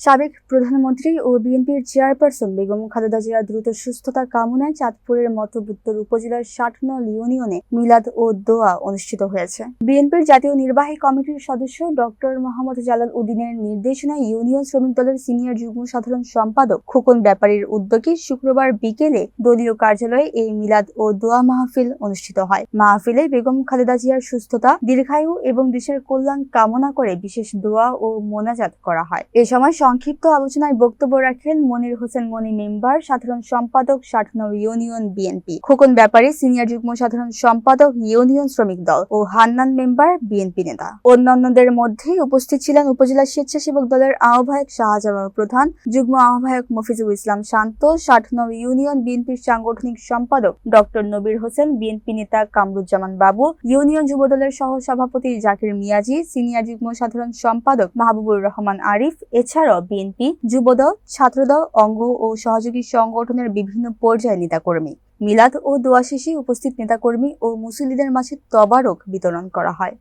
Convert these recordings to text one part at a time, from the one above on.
সাবেক প্রধানমন্ত্রী ও বিএনপির চেয়ারপারসন বেগম খালেদা জিয়ার দ্রুত সুস্থতা কামনায় চাঁদপুরের মতবুত্তর উপজেলার ৬০ নং ইউনিয়নে মিলাদ ও দোয়া অনুষ্ঠিত হয়েছে। বিএনপির জাতীয় নির্বাহী কমিটির সদস্য ডক্টর মোহাম্মদ জালাল উদ্দিনের নির্দেশনায় ইউনিয়ন শ্রমিক দলের সিনিয়র যুগ্ম সাধারণ সম্পাদক খোকন ব্যাপারীর উদ্যোগে শুক্রবার বিকেলে দলীয় কার্যালয়ে এই মিলাদ ও দোয়া মাহফিল অনুষ্ঠিত হয়। মাহফিলে বেগম খালেদা জিয়ার সুস্থতা, দীর্ঘায়ু এবং দেশের কল্যাণ কামনা করে বিশেষ দোয়া ও মোনাজাত করা হয়। এ সময় সংক্ষিপ্ত আলোচনায় বক্তব্য রাখেন মনির হোসেন মনি মেম্বার, সাধারণ সম্পাদক ৬০ নং ইউনিয়ন বিএনপি, খোকন ব্যাপারী সিনিয়র যুগ্ম সাধারণ সম্পাদক ইউনিয়ন শ্রমিক দল ও হান্নান মেম্বার বিএনপি নেতা। অন্যান্যদের মধ্যে উপস্থিত ছিলেন উপজেলা স্বেচ্ছাসেবক দলের আহ্বায়ক শাহজালাল প্রধান, যুগ্ম আহ্বায়ক মফিজুল ইসলাম শান্ত, ৬০ নং ইউনিয়ন বিএনপির সাংগঠনিক সম্পাদক ডক্টর নবীর হোসেন, বিএনপি নেতা কামরুজ্জামান বাবু, ইউনিয়ন যুবদলের সহ সভাপতি জাকির মিয়াজি, সিনিয়র যুগ্ম সাধারণ সম্পাদক মাহবুবুর রহমান আরিফ, এছাড়াও বিএনপি, যুবদল, ছাত্রদল, অঙ্গ ও সহযোগী সংগঠনের বিভিন্ন পর্যায়ের নেতাকর্মী। মিলাদ ও দোয়া শেষে উপস্থিত নেতাকর্মী ও মুসল্লিদের মাঝে তবারক বিতরণ করা হয়।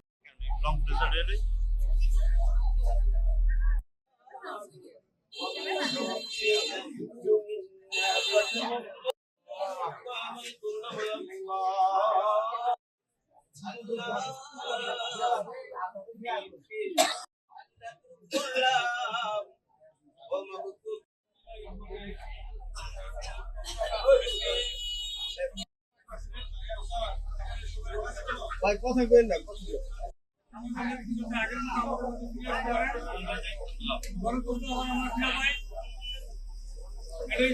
ভাই কথা কইেন না,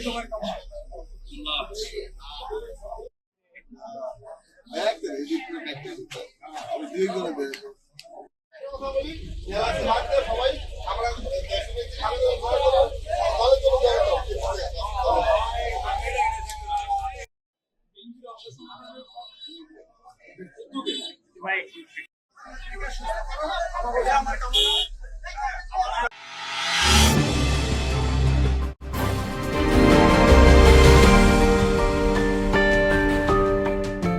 সবাই